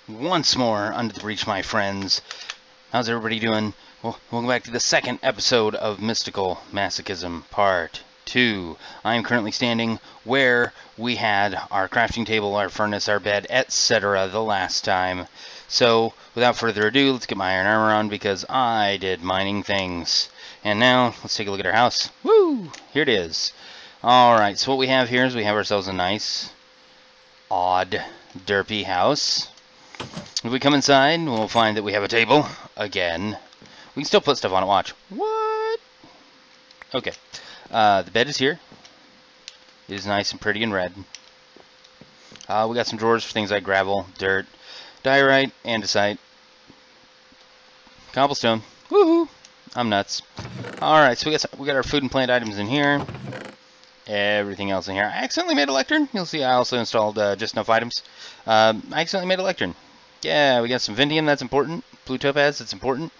once more under the breach, my friends. How's everybody doing? Well, welcome back to the second episode of Mystical Masochism Part 2. I am currently standing where we had our crafting table, our furnace, our bed, etc. the last time. So, without further ado, let's get my iron armor on because I did mining things. And now, let's take a look at our house. Woo! Here it is. Alright, so what we have here is we have ourselves a nice, odd, derpy house. If we come inside, we'll find that we have a table, again. We can still put stuff on it, watch. What? Okay. The bed is here. It is nice and pretty and red. We got some drawers for things like gravel, dirt, diorite, andesite, cobblestone. Woohoo! I'm nuts. Alright, so we got our food and plant items in here. Everything else in here. I accidentally made a lectern. You'll see I also installed just enough items. I accidentally made a lectern. Yeah, we got some Vindium, that's important. Blue topaz, that's important.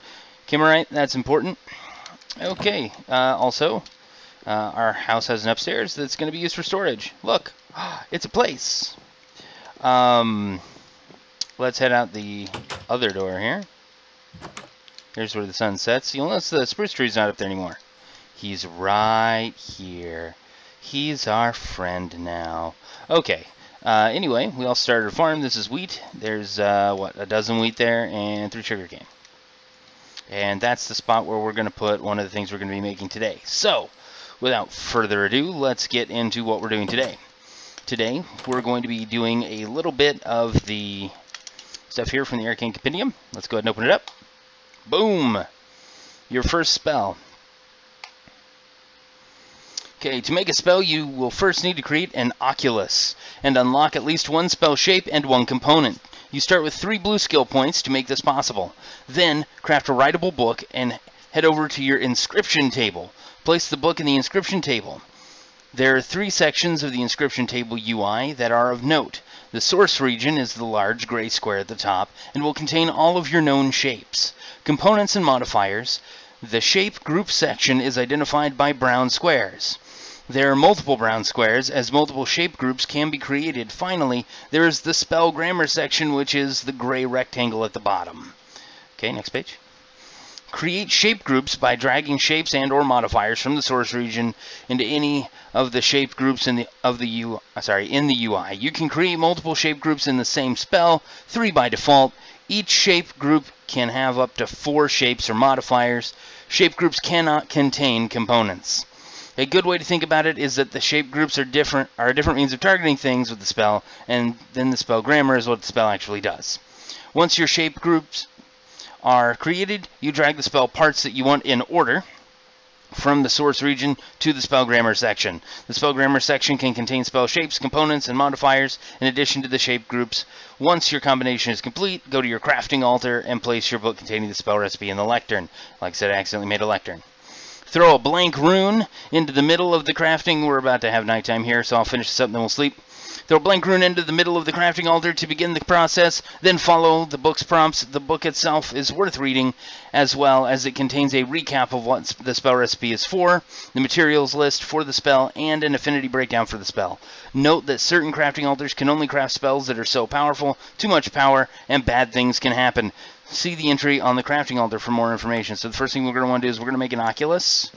Kimmerite, that's important. Okay, also, our house has an upstairs that's going to be used for storage. Look, it's a place. Let's head out the other door here. Here's where the sun sets. You'll notice the spruce tree's not up there anymore. He's right here. He's our friend now. Okay. Anyway, we all started a farm. This is wheat. There's, a dozen wheat there and 3 sugarcane. And that's the spot where we're going to put one of the things we're going to be making today. So, without further ado, let's get into what we're doing today. Today, we're going to be doing a little bit of the stuff here from the Arcane Compendium. Let's go ahead and open it up. Boom! Your first spell. Okay, to make a spell, you will first need to create an oculus and unlock at least 1 spell shape and 1 component. You start with 3 blue skill points to make this possible. Then, craft a writable book and head over to your inscription table. Place the book in the inscription table. There are 3 sections of the inscription table UI that are of note. The source region is the large gray square at the top and will contain all of your known shapes. Components and modifiers. The shape group section is identified by brown squares. There are multiple brown squares, as multiple shape groups can be created. Finally, there is the spell grammar section, which is the gray rectangle at the bottom. Okay, next page. Create shape groups by dragging shapes and or modifiers from the source region into any of the shape groups in the UI. You can create multiple shape groups in the same spell, 3 by default. Each shape group can have up to 4 shapes or modifiers. Shape groups cannot contain components. A good way to think about it is that the shape groups are a different means of targeting things with the spell, and then the spell grammar is what the spell actually does. Once your shape groups are created, you drag the spell parts that you want in order from the source region to the spell grammar section. The spell grammar section can contain spell shapes, components, and modifiers in addition to the shape groups. Once your combination is complete, go to your crafting altar and place your book containing the spell recipe in the lectern. Like I said, I accidentally made a lectern. Throw a blank rune into the middle of the crafting. We're about to have nighttime here, so I'll finish this up and then we'll sleep. Throw a blank rune into the middle of the crafting altar to begin the process, then follow the book's prompts. The book itself is worth reading, as well as it contains a recap of what the spell recipe is for, the materials list for the spell, and an affinity breakdown for the spell. Note that certain crafting altars can only craft spells that are so powerful, too much power, and bad things can happen. See the entry on the crafting altar for more information. So the first thing we're going to want to do is we're going to make an oculus.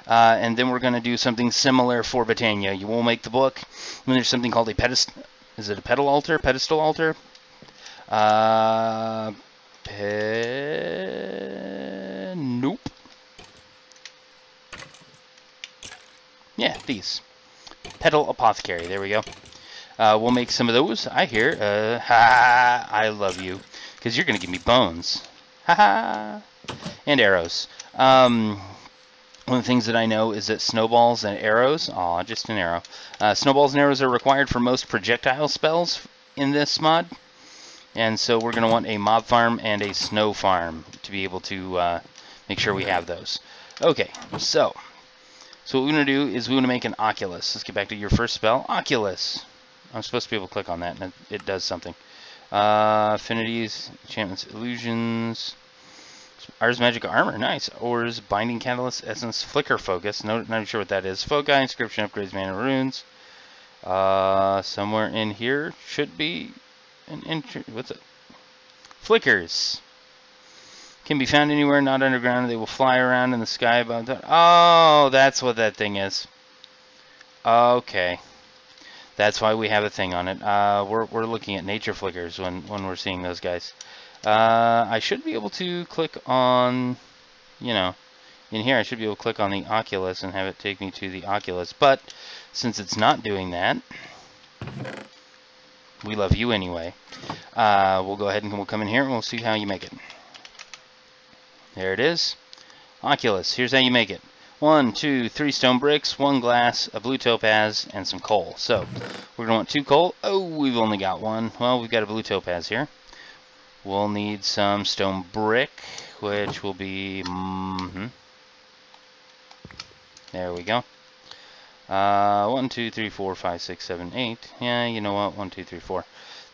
And then we're going to do something similar for Botania. You will make the book. And there's something called a pedestal. Is it a pedal altar? Pedestal altar? Nope. Yeah, these. Pedal apothecary. There we go. We'll make some of those. I hear. I love you. Because you're going to give me bones. Haha. And arrows. One of the things that I know is that snowballs and arrows, just an arrow. Snowballs and arrows are required for most projectile spells in this mod. And so we're going to want a mob farm and a snow farm to be able to make sure we have those. Okay, so what we're going to do is we're going to make an oculus. Let's get back to your first spell, oculus. I'm supposed to be able to click on that and it does something. Affinities, enchantments, illusions, Ars Magic Armor, nice. Ores, Binding Catalyst, Essence, Flicker Focus, not sure what that is. Foci, Inscription, Upgrades, Mana, Runes. Somewhere in here should be an entry. What's it? Flickers. Can be found anywhere, not underground. They will fly around in the sky above that. Oh, that's what that thing is. Okay. That's why we have a thing on it. We're looking at nature flickers when we're seeing those guys. I should be able to click on, you know, in here I should be able to click on the Oculus and have it take me to the Oculus. But since it's not doing that, we love you anyway. We'll go ahead and we'll come in here and we'll see how you make it. There it is. Oculus. Here's how you make it. 1, 2, 3 stone bricks, 1 glass, a blue topaz, and some coal. So, we're going to want 2 coal. Oh, we've only got 1. Well, we've got a blue topaz here. We'll need some stone brick, which will be... There we go. 1, 2, 3, 4, 5, 6, 7, 8. Yeah, you know what? 1, 2, 3, 4.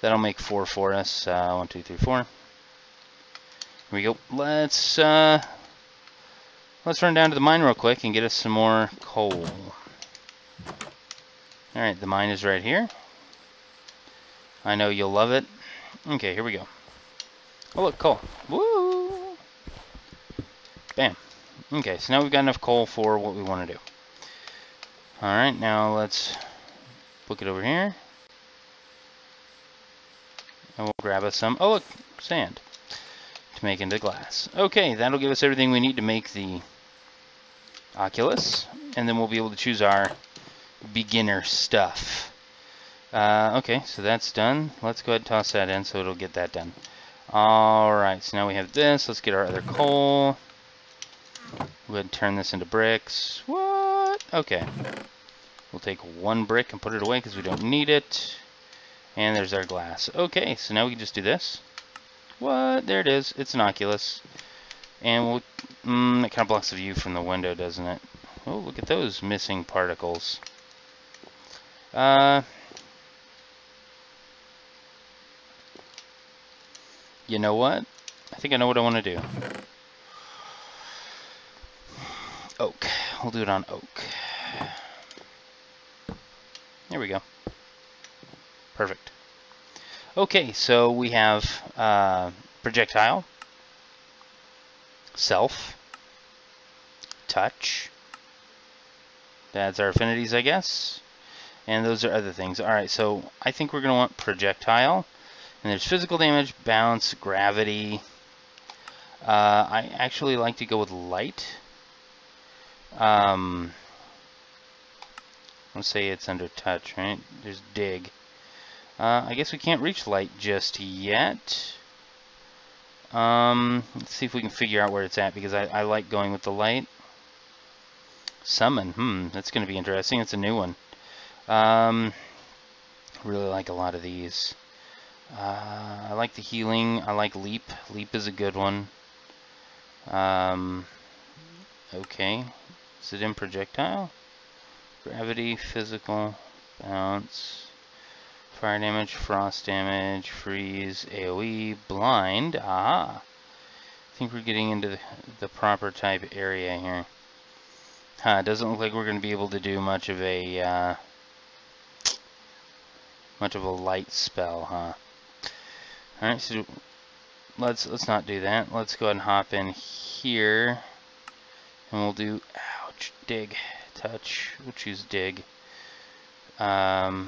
That'll make 4 for us. 1, 2, 3, 4. Here we go. Let's run down to the mine real quick and get us some more coal. Alright, the mine is right here. I know you'll love it. Okay, here we go. Oh look, coal. Woo! Bam. Okay, so now we've got enough coal for what we want to do. Alright, now let's book it over here. And we'll grab us some, oh look, sand. To make into glass. Okay, that'll give us everything we need to make the Oculus, and then we'll be able to choose our beginner stuff. Okay, so that's done. Let's go ahead and toss that in so it'll get that done. Alright, so now we have this. Let's get our other coal. Go ahead and turn this into bricks. What? Okay. We'll take 1 brick and put it away because we don't need it. And there's our glass. Okay, so now we can just do this. What? There it is. It's an Oculus. And we'll... it kind of blocks the view from the window, doesn't it? Oh, look at those missing particles. You know what? I think I know what I want to do. Oak. We'll do it on oak. There we go. Perfect. Okay, so we have projectile, self, touch. That's our affinities, I guess. And those are other things. Alright, so I think we're going to want projectile. And there's physical damage, bounce, gravity. I actually like to go with light. Let's say it's under touch, right? There's dig. I guess we can't reach light just yet. Let's see if we can figure out where it's at, because I like going with the light. Summon, that's going to be interesting. It's a new one. Really like a lot of these. I like the healing. I like leap. Leap is a good one. Okay. Is it in projectile? Gravity, physical, bounce, fire damage, frost damage, freeze, AoE, blind. Aha! I think we're getting into the proper type area here. It doesn't look like we're going to be able to do much of a light spell, huh? All right, so let's not do that. Let's go ahead and hop in here, and we'll do ouch, dig, touch. We'll choose dig. Touch,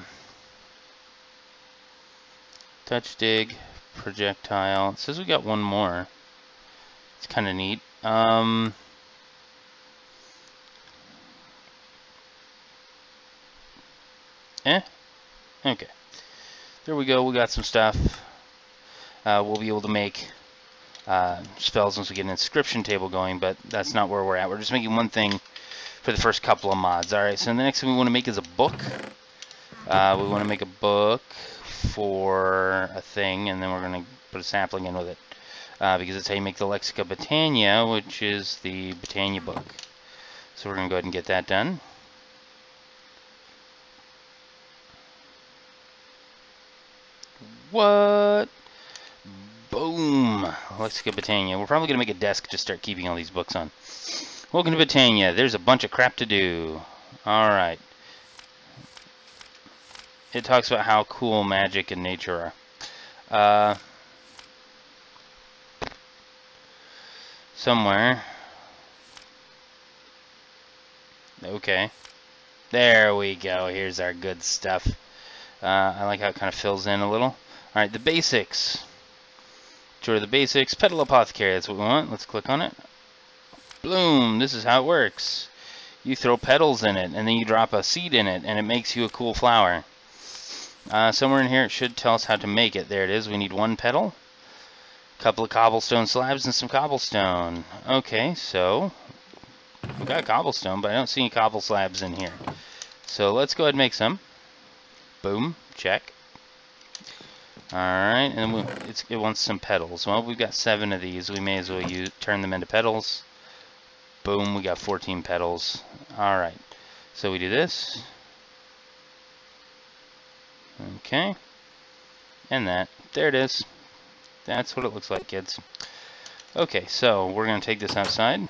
dig, projectile. It says we got one more. It's kind of neat. Okay. There we go. We got some stuff. We'll be able to make spells once we get an inscription table going, but that's not where we're at. We're just making one thing for the first couple of mods. Alright, so the next thing we want to make is a book. We want to make a book for a thing, and then we're going to put a sapling in with it. Because it's how you make the Lexica Britannia, which is the Britannia book. So we're going to go ahead and get that done. What? Boom! Lexica Britannia. We're probably going to make a desk to start keeping all these books on. Welcome to Britannia. There's a bunch of crap to do. Alright. It talks about how cool magic and nature are. somewhere. Okay. There we go. Here's our good stuff. I like how it kind of fills in a little. Alright, the basics. Which are the basics? Petal Apothecary, that's what we want. Let's click on it. Boom! This is how it works. You throw petals in it, and then you drop a seed in it, and it makes you a cool flower. Somewhere in here it should tell us how to make it. There it is. We need 1 petal, a couple of cobblestone slabs, and some cobblestone. Okay, so we got cobblestone, but I don't see any cobble slabs in here. So let's go ahead and make some. Boom, check. Alright, and then it wants some petals. Well, we've got 7 of these. We may as well turn them into petals. Boom, we got 14 petals. Alright, so we do this. Okay. And that. There it is. That's what it looks like, kids. Okay, so we're going to take this outside.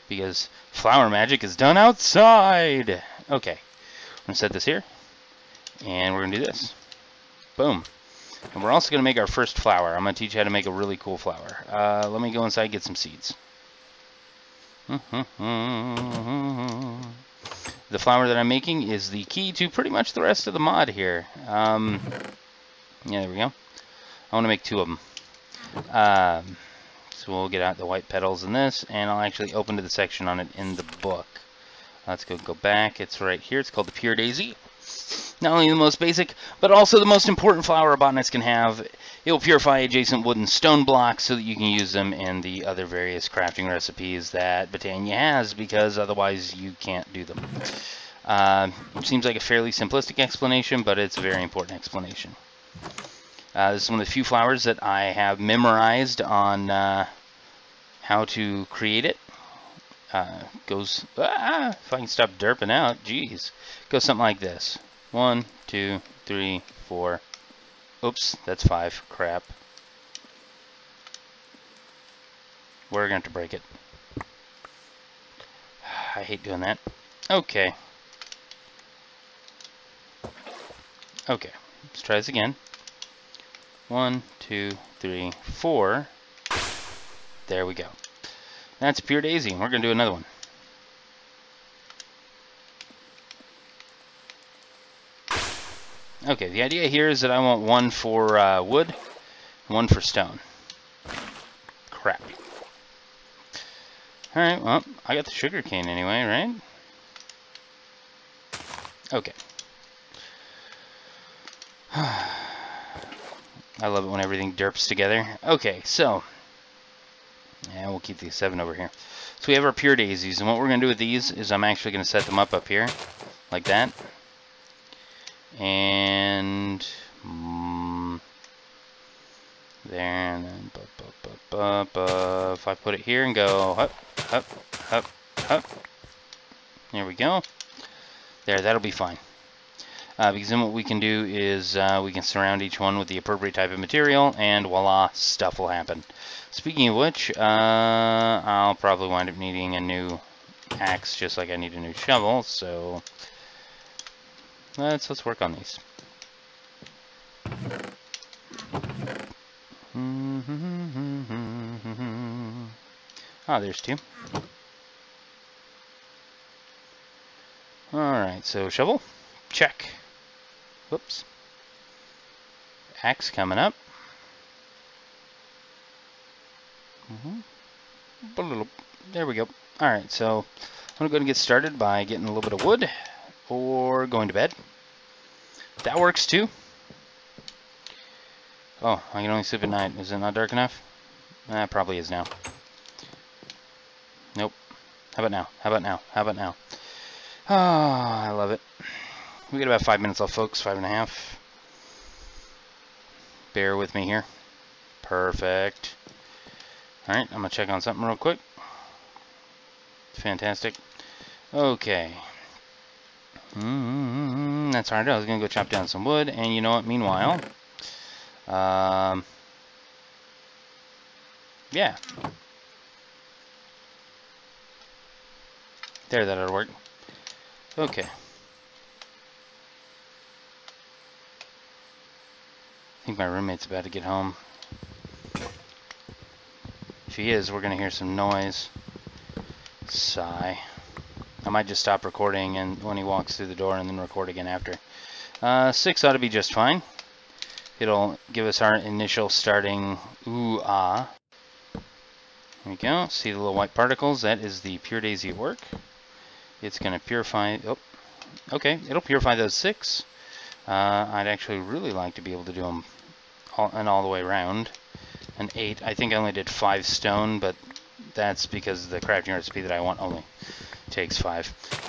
Because flower magic is done outside! Okay. I'm going to set this here. And we're going to do this. Boom. And we're also going to make our first flower. I'm going to teach you how to make a really cool flower. Let me go inside and get some seeds. The flower that I'm making is the key to pretty much the rest of the mod here. Yeah, there we go. I want to make 2 of them. So we'll get out the white petals in this, and I'll actually open to the section on it in the book. Let's go back. It's right here. It's called the Pure Daisy. Not only the most basic, but also the most important flower a botanist can have. It will purify adjacent wood and stone blocks so that you can use them in the other various crafting recipes that Botania has, because otherwise you can't do them. Seems like a fairly simplistic explanation, but it's a very important explanation. This is one of the few flowers that I have memorized on how to create it. Goes, if I can stop derping out, geez. Goes something like this. 1, 2, 3, 4. Oops, that's 5. Crap. We're going to have to break it. I hate doing that. Okay. Okay, let's try this again. 1, 2, 3, 4. There we go. That's Pure Daisy. We're going to do another one. Okay, the idea here is that I want 1 for wood, 1 for stone. Crap. Alright, well, I got the sugar cane anyway, right? Okay. I love it when everything derps together. Okay, so, and we'll keep these 7 over here. So we have our Pure Daisies, and what we're going to do with these is I'm actually going to set them up here, like that. And there, and then if I put it here and go up, up, up, up, there we go. There, that'll be fine. Because then what we can do is we can surround each one with the appropriate type of material, and voila, stuff will happen. Speaking of which, I'll probably wind up needing a new axe, just like I need a new shovel, so let's work on these. Ah, there's 2. Alright, so shovel, check. Whoops. Axe coming up. There we go. Alright, so I'm going to get started by getting a little bit of wood or going to bed. That works too. Oh, I can only sleep at night. Is it not dark enough? That probably is now. Nope. How about now? How about now? How about now? Oh, I love it. We got about 5 minutes left, folks. 5.5. Bear with me here. Perfect. Alright, I'm going to check on something real quick. Fantastic. Okay. That's hard. I was going to go chop down some wood, and you know what? Meanwhile, yeah. There, that ought to work. Okay. I think my roommate's about to get home. If he is, we're going to hear some noise. Sigh. I might just stop recording and when he walks through the door and then record again after. 6 ought to be just fine. It'll give us our initial starting ooh-ah. There we go. See the little white particles? That is the pure daisy at work. It's going to purify... Oh, okay. It'll purify those 6. I'd actually really like to be able to do them all the way around. An 8. I think I only did 5 stone, but that's because the crafting recipe that I want only takes 5.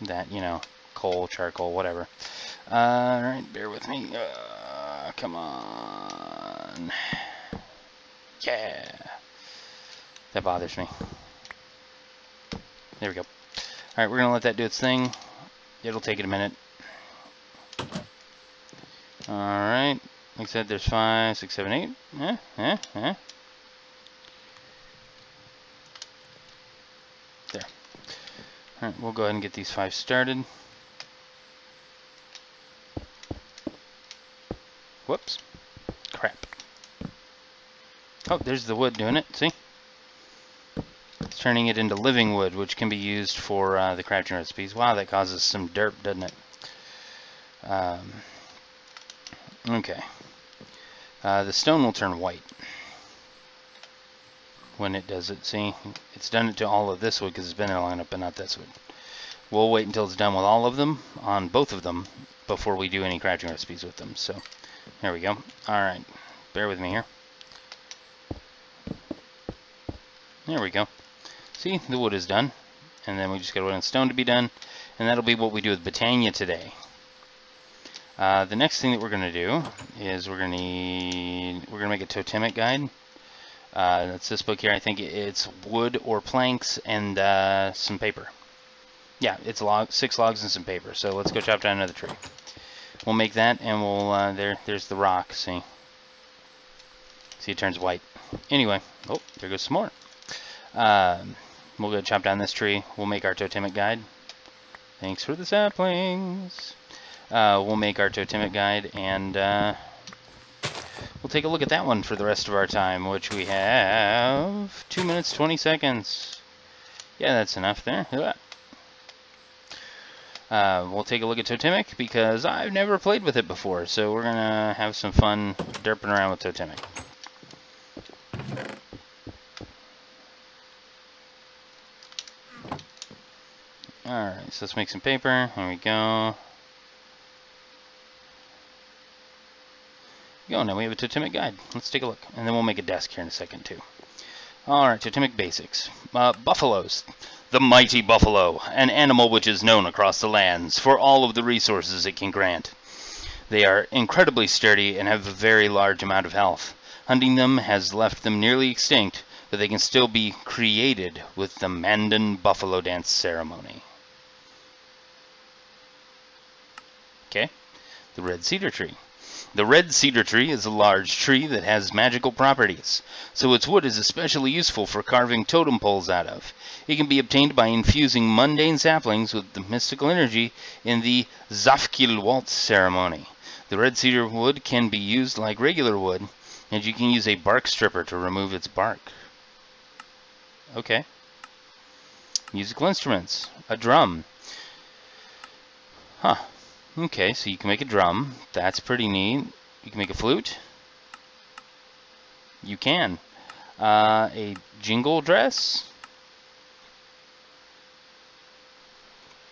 That, you know, coal, charcoal, whatever. Alright, bear with me. Come on. Yeah. That bothers me. There we go. Alright, we're going to let that do its thing. It'll take it a minute. Alright. Like I said, there's 5, 6, 7, 8. There. Alright, we'll go ahead and get these 5 started. Whoops. Crap. Oh, there's the wood doing it. See? It's turning it into living wood, which can be used for the crafting recipes. Wow, that causes some derp, doesn't it? Okay. The stone will turn white when it does it. See, it's done it to all of this wood because it's been in a lineup, but not this wood. We'll wait until it's done with all of them, on both of them, before we do any crafting recipes with them. So, there we go. Alright, bear with me here. There we go. See, the wood is done. And then we just got wood and stone to be done. And that'll be what we do with Britannia today. The next thing that we're going to do is we're going to make a totemic guide. That's this book here. I think it's wood or planks and some paper. Yeah, it's 6 logs and some paper. So let's go chop down another tree. We'll make that, and we'll there's the rock. See, it turns white. Anyway, oh, there goes some more. We'll go chop down this tree. We'll make our totemic guide. Thanks for the saplings. We'll make our totemic guide, and we'll take a look at that one for the rest of our time, which we have 2 minutes, 20 seconds. Yeah, that's enough there. We'll take a look at totemic, because I've never played with it before, so we're going to have some fun derping around with totemic. Alright, so let's make some paper. Here we go. Now we have a totemic guide. Let's take a look. And then we'll make a desk here in a second, too. Alright, totemic basics. Buffaloes. The mighty buffalo, an animal which is known across the lands for all of the resources it can grant. They are incredibly sturdy and have a very large amount of health. Hunting them has left them nearly extinct, but they can still be created with the Mandan Buffalo Dance ceremony. Okay, the red cedar tree. The red cedar tree is a large tree that has magical properties, so its wood is especially useful for carving totem poles out of. It can be obtained by infusing mundane saplings with the mystical energy in the Zafkil Waltz ceremony. The red cedar wood can be used like regular wood, and you can use a bark stripper to remove its bark. Okay. Musical instruments. A drum. Huh. Okay, so you can make a drum. That's pretty neat. You can make a flute. You can. A jingle dress.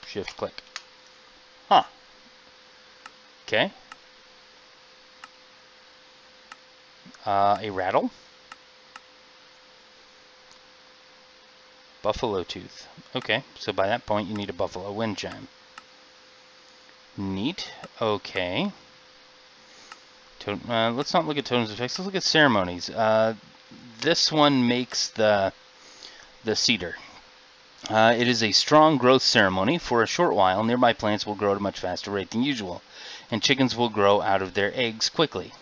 Shift click. Huh. Okay. A rattle. Buffalo tooth. Okay, so by that point you need a buffalo wind chime. Neat. Okay. Let's not look at totems effects. Let's look at ceremonies. This one makes the cedar. It is a strong growth ceremony. For a short while, nearby plants will grow at a much faster rate than usual, and chickens will grow out of their eggs quickly.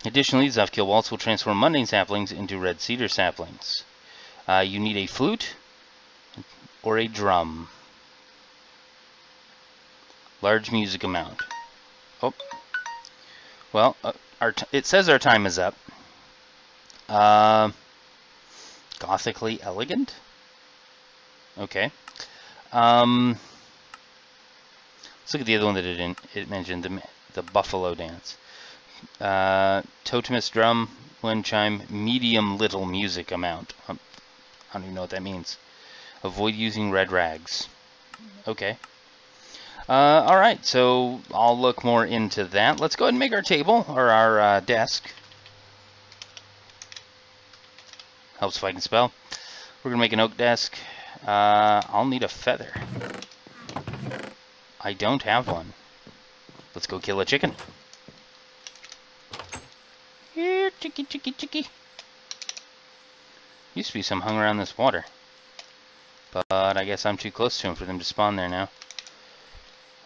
Additionally, Zafkil Waltz will transform mundane saplings into red cedar saplings. You need a flute or a drum. Large music amount. Oh. Well, it says our time is up. Gothically elegant? Okay. Let's look at the other one that it mentioned, the buffalo dance. Totemus drum, wind chime, medium little music amount. I don't even know what that means. Avoid using red rags. Okay. Alright, so I'll look more into that. Let's go ahead and make our table, or our desk. Helps if I can spell. We're going to make an oak desk. I'll need a feather. I don't have one. Let's go kill a chicken. Here, chicky, chicky, chicky. Used to be some hung around this water. But I guess I'm too close to them for them to spawn there now.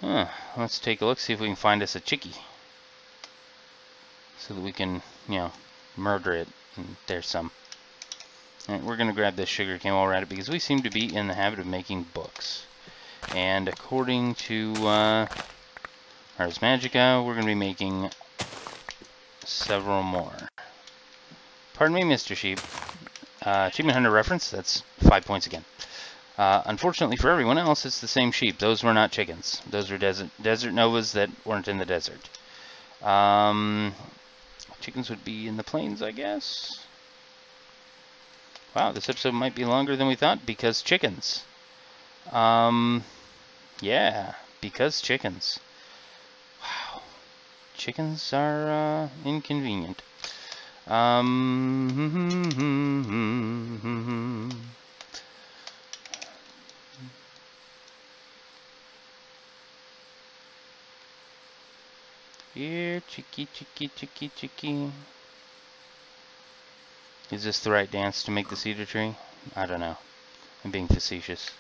Huh. Let's take a look, see if we can find us a chickie. So that we can, you know, murder it. And there's some. Alright, we're going to grab this sugar cane while we're at it because we seem to be in the habit of making books. And according to Ars Magica, we're going to be making several more. Pardon me, Mr. Sheep. Achievement Hunter reference, that's 5 points again. Unfortunately for everyone else, it's the same sheep. Those were not chickens. Those were desert novas that weren't in the desert. Chickens would be in the plains, I guess. Wow, this episode might be longer than we thought because chickens. Yeah, because chickens. Wow. Chickens are inconvenient. Here, chicky, chicky, chicky, chicky. Is this the right dance to make the cedar tree? I don't know. I'm being facetious.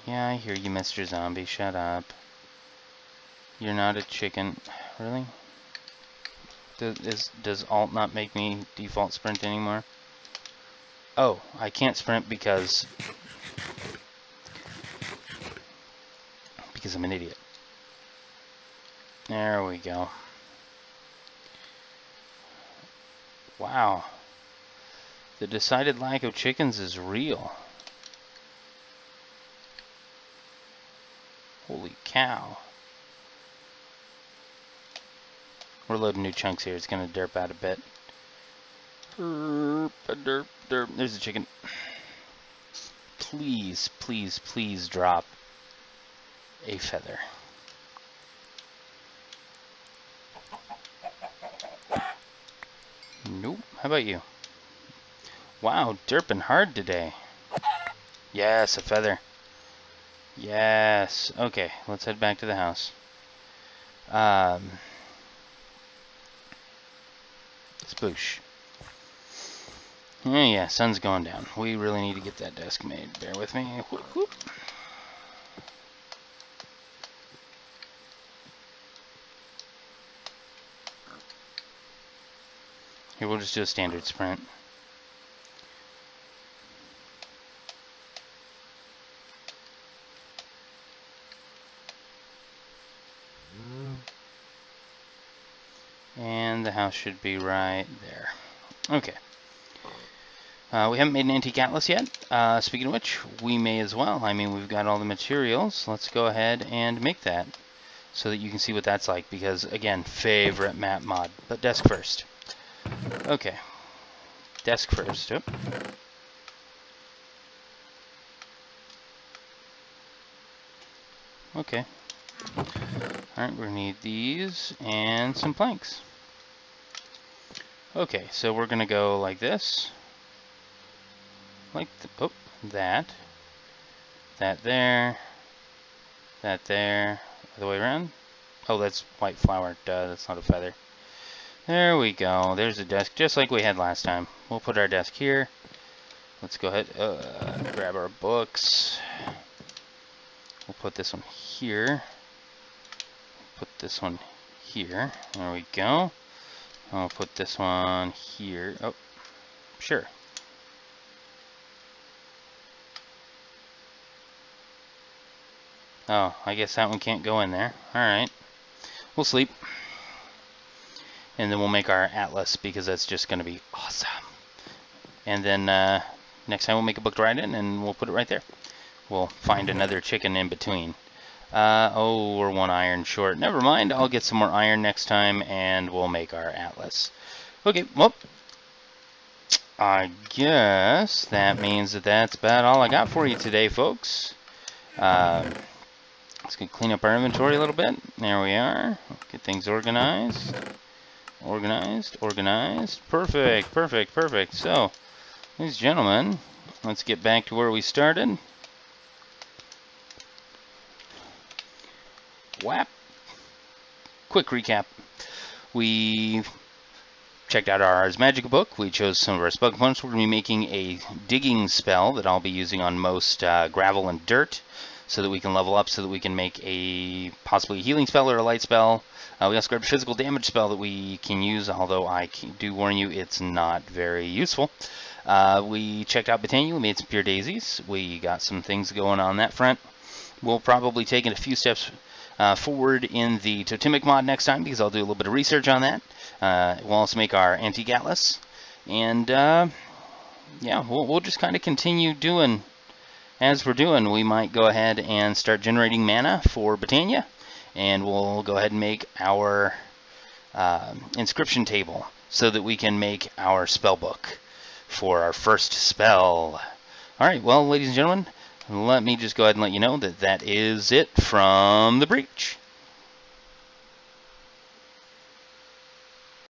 Yeah, I hear you, Mr. Zombie. Shut up. You're not a chicken. Really? Does alt not make me default sprint anymore? Oh, I can't sprint because I'm an idiot. There we go. Wow. The decided lack of chickens is real. Holy cow. We're loading new chunks here. It's going to derp out a bit. Derp, derp, derp. There's a chicken. Please, please, please drop a feather. Nope. How about you? Wow, derping hard today. Yes, a feather. Yes. Okay, let's head back to the house. Spoosh. Yeah, sun's going down. We really need to get that desk made. Bear with me. Whoop, whoop. Here, we'll just do a standard sprint. And the house should be right there. Okay. We haven't made an antique atlas yet. Speaking of which, we may as well. I mean, we've got all the materials. Let's go ahead and make that so that you can see what that's like. Because, again, favorite map mod. But desk first. Okay. Desk first. Yep. Okay. Alright, we're going to need these and some planks. Okay, so we're going to go like this. Like that. That there. That there. Other way around. Oh, that's white flour. Duh, that's not a feather. There we go. There's a desk, just like we had last time. We'll put our desk here. Let's go ahead, grab our books. We'll put this one here. Put this one here. There we go. I'll put this one here. Oh, sure. Oh, I guess that one can't go in there. Alright. We'll sleep. And then we'll make our atlas, because that's just going to be awesome. And then next time we'll make a book to write in, and we'll put it right there. We'll find another chicken in between. Oh, we're 1 iron short. Never mind, I'll get some more iron next time, and we'll make our atlas. Okay, well, I guess that means that that's about all I got for you today, folks. Let's go clean up our inventory a little bit. There we are. Get things organized. Organized. Perfect. So, ladies and gentlemen, let's get back to where we started. Whap. Quick recap. We checked out our Ars Magica book. We chose some of our spell components. We're going to be making a digging spell that I'll be using on most gravel and dirt, so that we can level up, so that we can make a possibly a healing spell or a light spell. We also grabbed a physical damage spell that we can use, although I do warn you it's not very useful. We checked out Botania. We made some pure daisies. We got some things going on that front. We'll probably take it a few steps forward in the totemic mod next time, because I'll do a little bit of research on that. We'll also make our antique atlas, and yeah, we'll just kind of continue doing as we're doing. We might go ahead and start generating mana for Botania, and we'll go ahead and make our inscription table, so that we can make our spell book for our first spell. Alright, well, ladies and gentlemen, let me just go ahead and let you know that that is it from the breach.